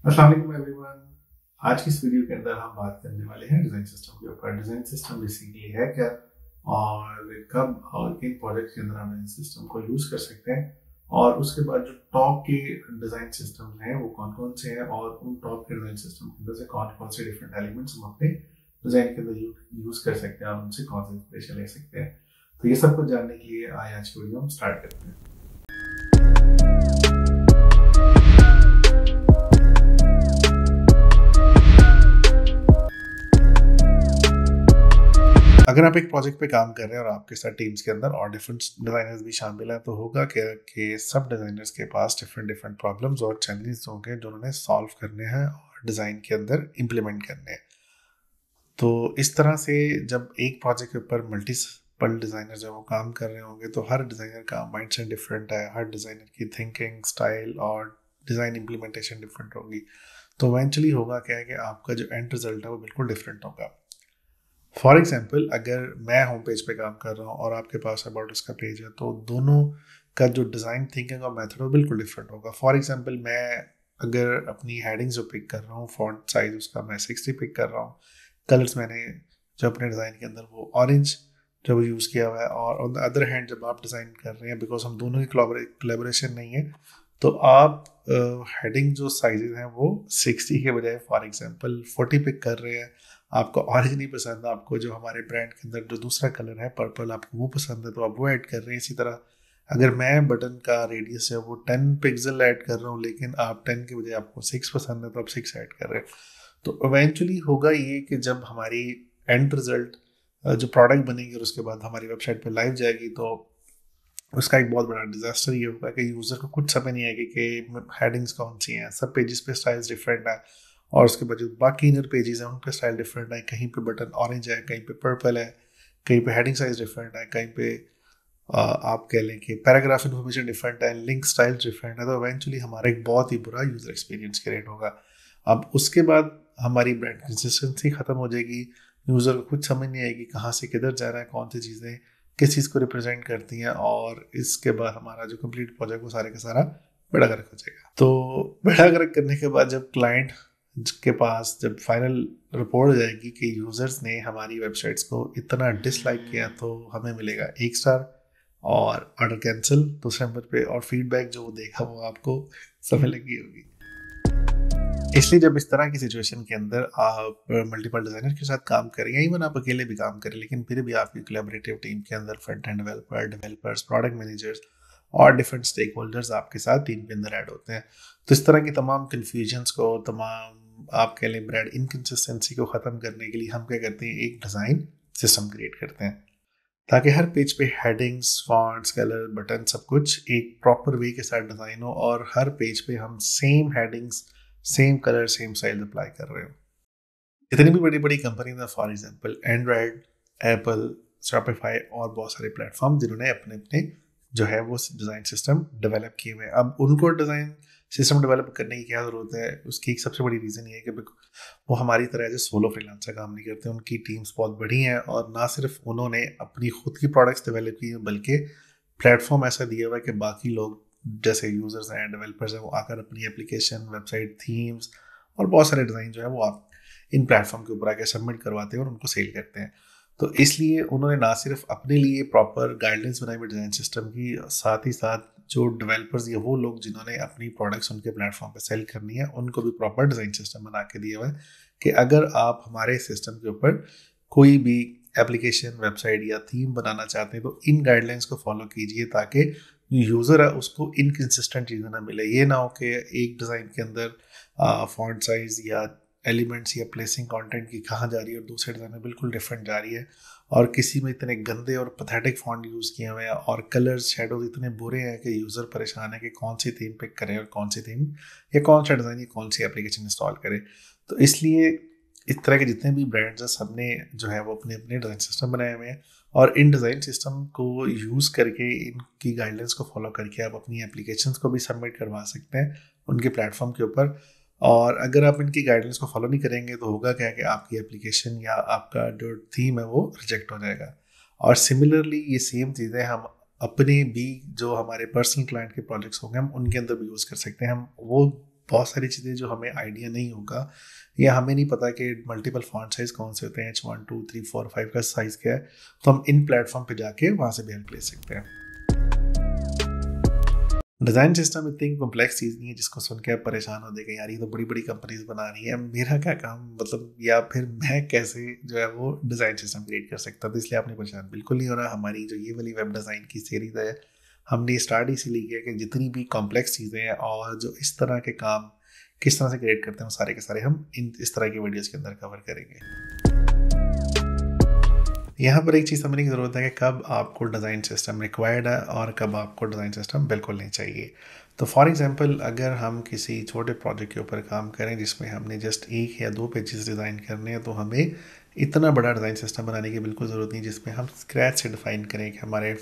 अस्सलाम वालेकुम एवरीवन। आज की इस वीडियो के अंदर हम बात करने वाले हैं डिज़ाइन सिस्टम के ऊपर। डिज़ाइन सिस्टम बेसिकली है क्या और कब और किन प्रोजेक्ट के अंदर हम डिज़ाइन सिस्टम को यूज़ कर सकते हैं, और उसके बाद जो टॉप के डिज़ाइन सिस्टम हैं वो कौन कौन से हैं, और उन टॉप के डिज़ाइन सिस्टम के अंदर से कौन कौन से डिफरेंट एलिमेंट्स हम अपने डिज़ाइन के अंदर यूज़ कर सकते हैं और उनसे कौन सा इंस्पिरेशन ले सकते हैं। तो ये सब कुछ जानने के लिए आज की वीडियो हम स्टार्ट करते हैं। अगर आप एक प्रोजेक्ट पे काम कर रहे हैं और आपके साथ टीम्स के अंदर और डिफरेंट डिजाइनर्स भी शामिल हैं, तो होगा क्या कि सब डिजाइनर्स के पास डिफरेंट डिफरेंट प्रॉब्लम्स और चैलेंजेस होंगे जो उन्होंने सॉल्व करने हैं और डिज़ाइन के अंदर इम्प्लीमेंट करने हैं। तो इस तरह से जब एक प्रोजेक्ट के ऊपर मल्टीपल डिज़ाइनर जब वो काम कर रहे होंगे, तो हर डिज़ाइनर का माइंडसेट डिफरेंट है, हर डिज़ाइनर की थिंकिंग स्टाइल और डिज़ाइन इम्प्लीमेंटेशन डिफरेंट होगी। तो इवेंचुअली होगा क्या है कि आपका जो एंड रिजल्ट है वो बिल्कुल डिफरेंट होगा। फॉर एग्जाम्पल, अगर मैं होम पेज पे काम कर रहा हूँ और आपके पास अबाउट उसका पेज है, तो दोनों का जो डिज़ाइन थिंकिंग और मेथड है वो बिल्कुल डिफरेंट होगा। फॉर एग्जाम्पल, मैं अगर अपनी हेडिंग्स जो पिक कर रहा हूँ, फॉन्ट साइज उसका मैं 60 पिक कर रहा हूँ, कलर्स मैंने जो अपने डिज़ाइन के अंदर वो ऑरेंज जो वो यूज़ किया हुआ है, और ऑन द अदर हैंड जब आप डिज़ाइन कर रहे हैं, बिकॉज हम दोनों की कोलेबोरेशन नहीं है, तो आप हेडिंग जो साइजेस हैं वो 60 के बजाय फॉर एग्जांपल 40 पिक कर रहे हैं। आपको ऑरेंज नहीं पसंद, आपको जो हमारे ब्रांड के अंदर जो दूसरा कलर है पर्पल आपको वो पसंद है, तो आप वो ऐड कर रहे हैं। इसी तरह अगर मैं बटन का रेडियस है वो 10 पिक्सल ऐड कर रहा हूँ, लेकिन आप 10 के बजाय आपको 6 पसंद है, तो आप 6 ऐड कर रहे हैं। तो इवेंचुअली होगा ये कि जब हमारी एंड रिजल्ट जो प्रोडक्ट बनेगी और उसके बाद हमारी वेबसाइट पे लाइव जाएगी, तो उसका एक बहुत बड़ा डिजास्टर ये होगा कि यूज़र को कुछ समझ नहीं आएगी कि हेडिंग्स कौन सी हैं। सब पेजेस पे स्टाइल्स डिफरेंट है, और उसके बाद जो बाकी इनर पेजेस हैं उन पे स्टाइल डिफरेंट है। कहीं पे बटन ऑरेंज है, कहीं पे पर्पल है, कहीं पे हेडिंग साइज डिफरेंट है, कहीं पे आप कह लें कि पैराग्राफ इन्फॉर्मेशन डिफरेंट है, लिंक स्टाइल डिफरेंट है। तो इवेंचुअली हमारा एक बहुत ही बुरा यूज़र एक्सपीरियंस क्रिएट होगा। अब उसके बाद हमारी ब्रांड कंसिस्टेंसी ख़त्म हो जाएगी, यूज़र को कुछ समझ नहीं आएगी कहाँ से किधर जा रहा है, कौन सी चीज़ें किस चीज़ को रिप्रेजेंट करती हैं, और इसके बाद हमारा जो कंप्लीट प्रोजेक्ट वो सारे का सारा बेड़ा गर्क हो जाएगा। तो बेड़ा गर्क करने के बाद जब क्लाइंट के पास जब फाइनल रिपोर्ट जाएगी कि यूज़र्स ने हमारी वेबसाइट्स को इतना डिसलाइक किया, तो हमें मिलेगा 1 स्टार और ऑर्डर कैंसिल दूसरे नंबर पे, और फीडबैक जो वो देखा वो आपको समय लगी होगी। इसलिए जब इस तरह की सिचुएशन के अंदर आप मल्टीपल डिजाइनर के साथ काम करें, या इवन आप अकेले भी काम करें, लेकिन फिर भी आपकी कोलैबोरेटिव टीम के अंदर front end developers, product managers और डिफरेंट स्टेक होल्डर्स आपके साथ टीम के अंदर ऐड होते हैं, तो इस तरह की तमाम कन्फ्यूजन्स को, तमाम आप कह लें ब्रांड इनकन्सिस्टेंसी को ख़त्म करने के लिए हम क्या करते हैं, एक डिज़ाइन सिस्टम क्रिएट करते हैं, ताकि हर पेज पे हेडिंग्स, फॉन्ट्स, कलर, बटन सब कुछ एक प्रॉपर वे के साथ डिज़ाइन हो, और हर पेज पे हम same headings, same colour, same size apply कर रहे हो। इतनी भी बड़ी बड़ी कंपनी है, for example Android, Apple, Shopify और बहुत सारे प्लेटफॉर्म जिन्होंने अपने अपने जो है वो डिज़ाइन सिस्टम डेवलप किए हुए हैं। अब उनको डिज़ाइन सिस्टम डेवलप करने की क्या ज़रूरत है, उसकी एक सबसे बड़ी रीज़न ये है कि वो हमारी तरह एज सोलो फ्रीलांसर काम नहीं करते। उनकी टीम्स बहुत बड़ी हैं, और ना सिर्फ उन्होंने अपनी खुद की प्रोडक्ट्स डेवलप की हैं, बल्कि प्लेटफॉर्म ऐसा दिया हुआ है कि बाकी लोग जैसे यूज़र्स हैं, डेवलपर्स हैं, वो आकर अपनी एप्लीकेशन, वेबसाइट, थीम्स और बहुत सारे डिज़ाइन जो है वो आप इन प्लेटफॉर्म के ऊपर आके सबमिट करवाते हैं और उनको सेल करते हैं। तो इसलिए उन्होंने ना सिर्फ अपने लिए प्रॉपर गाइडलाइंस बनाई हुई डिज़ाइन सिस्टम की, साथ ही साथ जो डेवलपर्स या वो लोग जिन्होंने अपनी प्रोडक्ट्स उनके प्लेटफॉर्म पे सेल करनी है, उनको भी प्रॉपर डिज़ाइन सिस्टम बना के दिया हुआ है कि अगर आप हमारे सिस्टम के ऊपर कोई भी एप्लीकेशन, वेबसाइट या थीम बनाना चाहते हैं, तो इन गाइडलाइंस को फॉलो कीजिए, ताकि यूज़र है उसको इनकन्सिस्टेंट चीज़ें ना मिले। ये ना हो कि एक डिज़ाइन के अंदर फॉन्ट साइज़ या एलिमेंट्स या प्लेसिंग कंटेंट की कहाँ जा रही है और दूसरे डिज़ाइन में बिल्कुल डिफरेंट जा रही है, और किसी में इतने गंदे और पैथेटिक फॉन्ट यूज़ किए हुए हैं, और कलर्स, शेडोज इतने बुरे हैं कि यूज़र परेशान है कि कौन सी थीम पिक करें और कौन सी थीम या कौन सा डिज़ाइन या कौन सी एप्लीकेशन इंस्टॉल करें। तो इसलिए इस तरह के जितने भी ब्रांड्स हैं, सब ने जो है वो अपने अपने डिज़ाइन सिस्टम बनाए हुए हैं, और इन डिज़ाइन सिस्टम को यूज़ करके, इनकी गाइडलाइंस को फॉलो करके आप अपनी एप्लीकेशंस को भी सबमिट करवा सकते हैं उनके प्लेटफॉर्म के ऊपर। और अगर आप इनकी गाइडलाइंस को फॉलो नहीं करेंगे, तो होगा क्या कि आपकी एप्लीकेशन या आपका जो थीम है वो रिजेक्ट हो जाएगा। और सिमिलरली ये सेम चीज़ें हम अपने भी जो हमारे पर्सनल क्लाइंट के प्रोजेक्ट्स होंगे, हम उनके अंदर भी यूज़ कर सकते हैं। हम वो बहुत सारी चीज़ें जो हमें आइडिया नहीं होगा या हमें नहीं पता कि मल्टीपल फॉन्ट साइज़ कौन से होते हैं, H1 2 3 4 5 का साइज़ क्या है, तो हम इन प्लेटफॉर्म पे जाके वहाँ से भी हेल्प ले सकते हैं। डिज़ाइन सिस्टम इतनी कॉम्प्लेक्स चीज़ नहीं है जिसको सुन के आप परेशान हो देंगे, यार ये तो बड़ी बड़ी कंपनीज बना रही है, मेरा क्या काम, मतलब या फिर मैं कैसे जो है वो डिज़ाइन सिस्टम क्रिएट कर सकता हूँ। तो इसलिए आपने परेशान बिल्कुल नहीं हो रहा। हमारी जो ये वाली वेब डिज़ाइन की सीरीज़ है, हमने स्टार्ट इसीलिए किया कि जितनी भी कॉम्प्लेक्स चीज़ें हैं और जो इस तरह के काम किस तरह से क्रिएट करते हैं, वो सारे के सारे हम इस तरह की वीडियोज़ के अंदर कवर करेंगे। यहाँ पर एक चीज़ समझने की ज़रूरत है कि कब आपको डिज़ाइन सिस्टम रिक्वायर्ड है और कब आपको डिज़ाइन सिस्टम बिल्कुल नहीं चाहिए। तो फॉर एग्जांपल, अगर हम किसी छोटे प्रोजेक्ट के ऊपर काम करें जिसमें हमने जस्ट 1 या 2 पेजेस डिज़ाइन करने हैं, तो हमें इतना बड़ा डिज़ाइन सिस्टम बनाने की बिल्कुल ज़रूरत नहीं, जिसमें हम स्क्रैच से डिफ़ाइन करें कि हमारे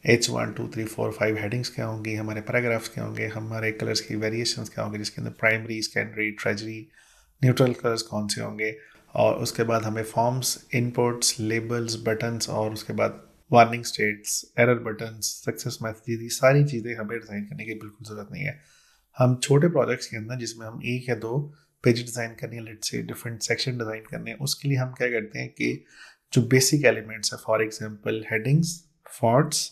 H1 2 3 4 5 हेडिंग्स क्या होंगी, हमारे पैराग्राफ्स क्या होंगे, हमारे कलर्स की वेरिएशंस क्या होंगे, जिसके अंदर primary, secondary, treasury, neutral colours कौन से होंगे, और उसके बाद हमें फॉर्म्स, इनपुट्स, लेबल्स, बटन्स, और उसके बाद warning states, error buttons, success message, ये सारी चीज़ें हमें डिज़ाइन करने की बिल्कुल ज़रूरत नहीं है। हम छोटे प्रोजेक्ट्स के अंदर जिसमें हम 1 या 2 पेज डिज़ाइन करने हैं, let's say different section design करने हैं, उसके लिए हम क्या करते हैं कि जो बेसिक एलिमेंट्स है, फॉर एग्जांपल हेडिंग्स, फॉन्ट्स,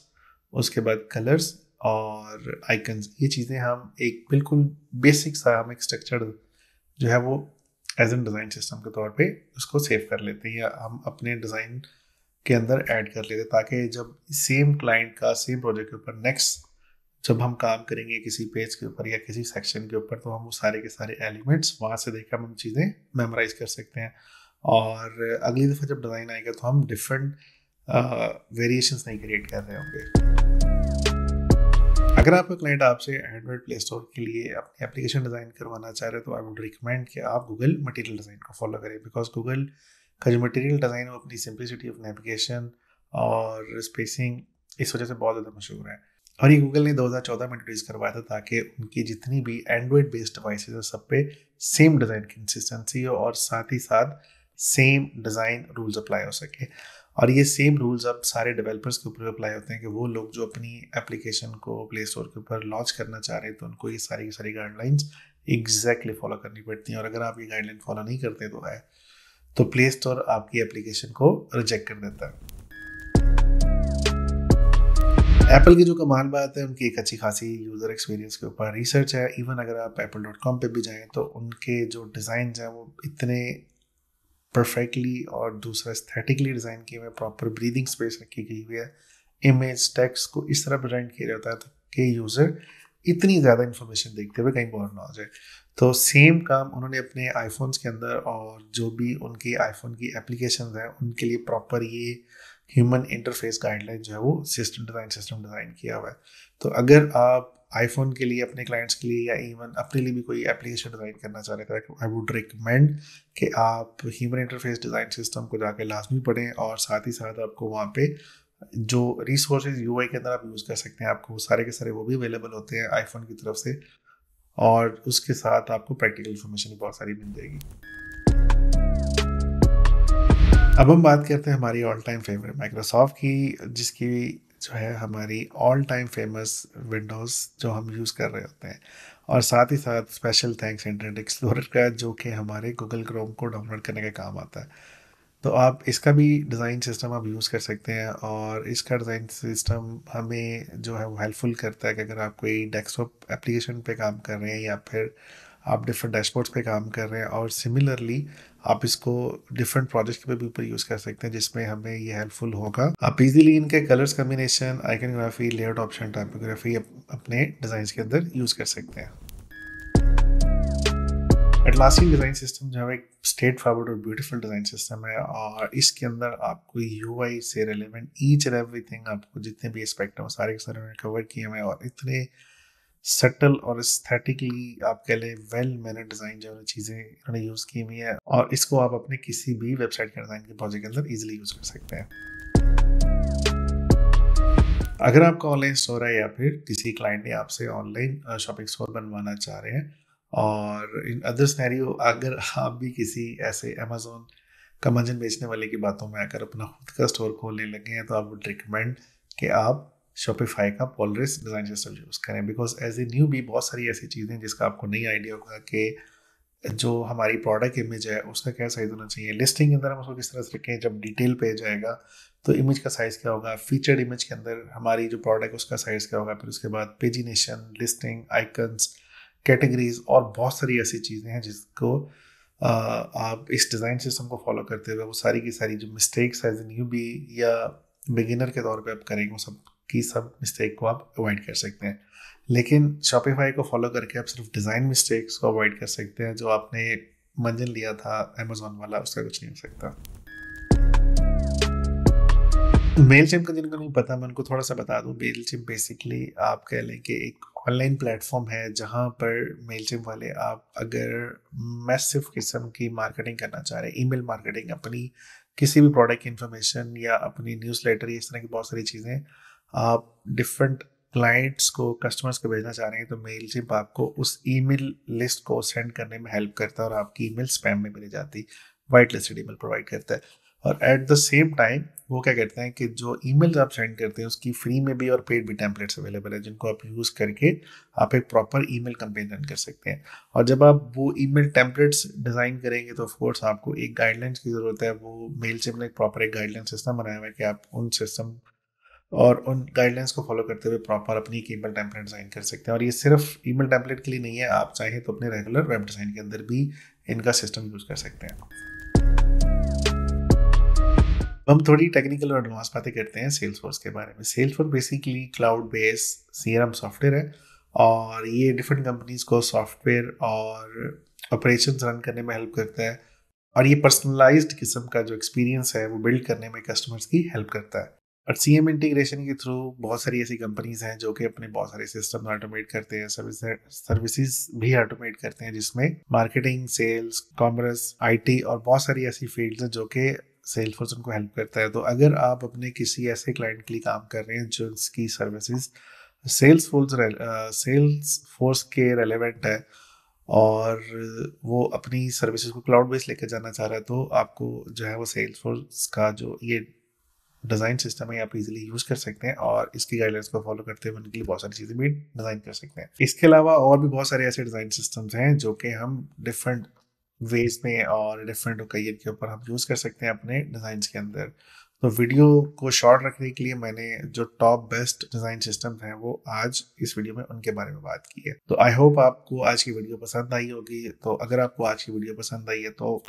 उसके बाद कलर्स और आइकन्स, ये चीज़ें हम एक बिल्कुल बेसिक सा हम एक स्ट्रक्चर जो है वो एज एन डिज़ाइन सिस्टम के तौर पे उसको सेव कर लेते हैं या हम अपने डिज़ाइन के अंदर ऐड कर लेते हैं, ताकि जब सेम क्लाइंट का सेम प्रोजेक्ट के ऊपर नेक्स्ट जब हम काम करेंगे किसी पेज के ऊपर या किसी सेक्शन के ऊपर, तो हम वो सारे के सारे एलिमेंट्स वहाँ से देख हम चीज़ें मेमोराइज कर सकते हैं, और अगली दफ़ा जब डिज़ाइन आएगा तो हम डिफरेंट वेरिएशंस नहीं क्रिएट कर रहे होंगे। अगर आपका क्लाइंट आपसे एंड्रॉइड प्ले स्टोर के लिए अपनी एप्लीकेशन डिज़ाइन करवाना चाह रहे हैं, तो आई वुड रिकमेंड कि आप गूगल मटेरियल डिज़ाइन को फॉलो करें, बिकॉज गूगल का जो मटेरियल डिज़ाइन है वो अपनी सिंप्लिसिटी ऑफ नेविगेशन और स्पेसिंग इस वजह से बहुत ज़्यादा मशहूर है। और ये गूगल ने 2014 में इंट्रोड्यूस करवाया था ताकि उनकी जितनी भी एंड्रॉइड बेस्ड डिवाइसेज है सब पे सेम डिज़ाइन कंसिस्टेंसी हो और साथ ही साथ सेम डिज़ाइन रूल्स अप्लाई हो सके। और ये सेम रूल्स अब सारे डेवलपर्स के ऊपर अप्लाई होते हैं कि वो लोग जो अपनी एप्लीकेशन को प्ले स्टोर के ऊपर लॉन्च करना चाह रहे हैं, तो उनको ये सारी की सारी गाइडलाइंस एग्जैक्टली फॉलो करनी पड़ती हैं। और अगर आप ये गाइडलाइन फॉलो नहीं करते तो प्ले स्टोर आपकी एप्लीकेशन को रिजेक्ट कर देता है। एप्पल की जो कमाल बात है, उनकी एक अच्छी खासी यूज़र एक्सपीरियंस के ऊपर रिसर्च है। इवन अगर आप apple.com पे भी जाएं तो उनके जो डिज़ाइन हैं वो इतने परफेक्टली और दूसरा एस्थेटिकली डिज़ाइन किए हुए, प्रॉपर ब्रीदिंग स्पेस रखी गई हुई है, इमेज टेक्स्ट को इस तरह प्रेजेंट किया जाता है कि यूज़र इतनी ज़्यादा इन्फॉर्मेशन देखते हुए कहीं बोर ना हो जाए। तो सेम काम उन्होंने अपने आईफोन्स के अंदर और जो भी उनकी आईफोन की एप्लीकेशन हैं उनके लिए प्रॉपर ये ह्यूमन इंटरफेस गाइडलाइन जो है वो सिस्टम डिज़ाइन किया हुआ है। तो अगर आप आईफोन के लिए अपने क्लाइंट्स के लिए या इवन अपने लिए भी कोई एप्लीकेशन डिज़ाइन करना चाह रहे थे, आई वुड रिकमेंड कि आप ह्यूमन इंटरफेस डिज़ाइन सिस्टम को जाके लाजमी पढ़ें, और साथ ही साथ आपको वहाँ पे जो रिसोर्सेज यूआई के अंदर आप यूज़ कर सकते हैं, आपको सारे के सारे वो भी अवेलेबल होते हैं आईफोन की तरफ से, और उसके साथ आपको प्रैक्टिकल इन्फॉर्मेशन बहुत सारी मिल जाएगी। अब हम बात करते हैं हमारी ऑल टाइम फेवरेट माइक्रोसॉफ्ट की, जिसकी जो है हमारी ऑल टाइम फेमस विंडोज़ जो हम यूज़ कर रहे होते हैं, और साथ ही साथ स्पेशल थैंक्स इंटरनेट एक्सप्लोरर का, जो कि हमारे गूगल क्रोम को डाउनलोड करने का काम आता है। तो आप इसका भी डिज़ाइन सिस्टम आप यूज़ कर सकते हैं, और इसका डिज़ाइन सिस्टम हमें जो है वो हेल्पफुल करता है कि अगर आप कोई डेस्कटॉप एप्लीकेशन पे काम कर रहे हैं या फिर आप डिफरेंट डैशबोर्ड्स पे काम कर रहे हैं, और सिमिलरली आप इसको डिफरेंट प्रोजेक्ट्स पे भी ऊपर यूज़ कर सकते हैं, जिसमें हमें ये हेल्पफुल होगा। आप इजीली इनके colours combination, iconography, layout option, typography अपने डिज़ाइन के अंदर यूज़ कर सकते हैं। एटलासियन डिज़ाइन सिस्टम जो है एक स्ट्रेट फॉरवर्ड और ब्यूटीफुल डिज़ाइन सिस्टम है, और इसके अंदर आपको यूआई से रिलेवेंट ईच एंड एवरीथिंग, आपको जितने भी एस्पेक्ट हैं वो सारे के सारे उन्होंने कवर किए हुए हैं, और इतने सटल और एस्थेटिकली आप कह लें वेल मैनर्ड डिज़ाइन जो चीज़ें इन्होंने यूज़ की हुई है, और इसको आप अपने किसी भी वेबसाइट के डिज़ाइन के प्रोजेक्ट के अंदर ईजिली यूज़ कर सकते हैं। अगर आपका ऑनलाइन स्टोर है या फिर किसी क्लाइंट ने आपसे ऑनलाइन शॉपिंग स्टोर बनवाना चाह रहे हैं, और इन अदर सिनेरियो अगर आप भी किसी ऐसे अमेज़न का मंजन बेचने वाले की बातों में आकर अपना खुद का स्टोर खोलने लगे हैं, तो आई वुड रिकमेंड कि आप शॉपिफाई का पोलरिस डिज़ाइन सिस्टम यूज़ करें, बिकॉज एज ए न्यू भी बहुत सारी ऐसी चीज़ें हैं जिसका आपको नहीं आइडिया होगा कि जो हमारी प्रोडक्ट इमेज है उसका क्या साइज़ होना चाहिए, लिस्टिंग के अंदर हम उसको किस तरह से रखें, जब डिटेल पेज आएगा तो इमेज का साइज़ क्या होगा, फीचर्ड इमेज के अंदर हमारी जो प्रोडक्ट उसका साइज़ क्या होगा, फिर उसके बाद पेजिनेशन, लिस्टिंग, आइकन्स, कैटेगरीज और बहुत सारी ऐसी चीज़ें हैं जिसको आप इस डिज़ाइन सिस्टम को फॉलो करते हुए वो सारी की सारी जो मिस्टेक्स एज ए न्यू भी या बिगिनर के तौर पे आप करेंगे वो सब की सब मिस्टेक को आप अवॉइड कर सकते हैं। लेकिन शॉपिफाई को फॉलो करके आप सिर्फ डिज़ाइन मिस्टेक्स को अवॉइड कर सकते हैं। जो आपने मंजिल लिया था अमेजोन वाला उसका कुछ नहीं हो सकता। मेलचिम्प का जिनको नहीं पता मैं उनको थोड़ा सा बता दूं। मेलचिम्प बेसिकली आप कह लें कि एक ऑनलाइन प्लेटफॉर्म है जहां पर मेलचिम्प वाले आप अगर मैसिव किस्म की मार्केटिंग करना चाह रहे हैं, ईमेल मार्केटिंग, अपनी किसी भी प्रोडक्ट की इंफॉर्मेशन या अपनी न्यूज़लेटर, इस तरह की बहुत सारी चीज़ें आप डिफरेंट क्लाइंट्स को, कस्टमर्स को भेजना चाह रहे हैं, तो मेलचिम्प आपको उस ईमेल लिस्ट को सेंड करने में हेल्प करता है और आपकी ईमेल स्पैम में मिली जाती, वाइट लिस्टेड ईमेल प्रोवाइड करता है। और एट द सेम टाइम वो क्या कहते हैं कि जो ईमेल्स आप सेंड करते हैं उसकी फ्री में भी और पेड भी टेम्पलेट्स अवेलेबल है जिनको आप यूज़ करके आप एक प्रॉपर ईमेल कैंपेन रन कर सकते हैं। और जब आप वो ईमेल टेम्पलेट्स डिज़ाइन करेंगे तो ऑफकोर्स आपको एक गाइडलाइंस की ज़रूरत है। वो मेलचिम्प ने एक प्रॉपर एक गाइडलाइन सिस्टम बनाया हुआ है कि आप उन सिस्टम और उन गाइडलाइंस को फॉलो करते हुए प्रॉपर अपनी एक ईमेल टेम्पलेट डिज़ाइन कर सकते हैं। और ये सिर्फ ईमेल टेम्पलेट के लिए नहीं है, आप चाहें तो अपने रेगुलर वेब डिज़ाइन के अंदर भी इनका सिस्टम यूज़ कर सकते हैं। हम थोड़ी टेक्निकल और एडवांस बातें करते हैं सेल्सफोर्स के बारे में। Salesforce basically cloud based CRM software है और ये डिफरेंट कंपनीज को सॉफ्टवेयर और ऑपरेशंस रन करने में हेल्प करता है और ये पर्सनलाइज्ड किस्म का जो एक्सपीरियंस है वो बिल्ड करने में कस्टमर्स की हेल्प करता है। और सीएम इंटीग्रेशन के थ्रू बहुत सारी ऐसी कंपनीज हैं जो कि अपने बहुत सारे सिस्टम ऑटोमेट करते हैं, सर्विसेज भी ऑटोमेट करते हैं, जिसमें मार्केटिंग, सेल्स, कॉमर्स, आईटी और बहुत सारी ऐसी फील्ड्स हैं जो कि सेल्सफोर्स उनको हेल्प करता है। तो अगर आप अपने किसी ऐसे क्लाइंट के लिए काम कर रहे हैं जो उसकी सर्विसेज सेल्स फोर्स के रेलेवेंट है और वो अपनी सर्विसेज को क्लाउड बेस्ड लेकर जाना चाह रहा है, तो आपको जो है वो सेल्स फोर्स का जो ये डिज़ाइन सिस्टम है आप इजीली यूज़ कर सकते हैं और इसकी गाइडलाइंस को फॉलो करते हुए उनके लिए बहुत सारी चीज़ें भी डिज़ाइन कर सकते हैं। इसके अलावा और भी बहुत सारे ऐसे डिज़ाइन सिस्टम्स हैं जो कि हम डिफरेंट वेज में और डिफरेंट ओकेजन के ऊपर हम यूज़ कर सकते हैं अपने डिज़ाइंस के अंदर। तो वीडियो को शॉर्ट रखने के लिए मैंने जो टॉप बेस्ट डिज़ाइन सिस्टम्स हैं वो आज इस वीडियो में उनके बारे में बात की है। तो आई होप आपको आज की वीडियो पसंद आई होगी। तो अगर आपको आज की वीडियो पसंद आई है तो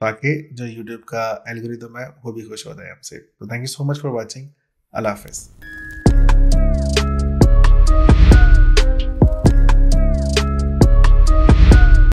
ताकि जो यूट्यूब का एल्गोरिदम है वो भी खुश हो जाए हमसे। तो thank you so much for watching. अल्लाह हाफिज़।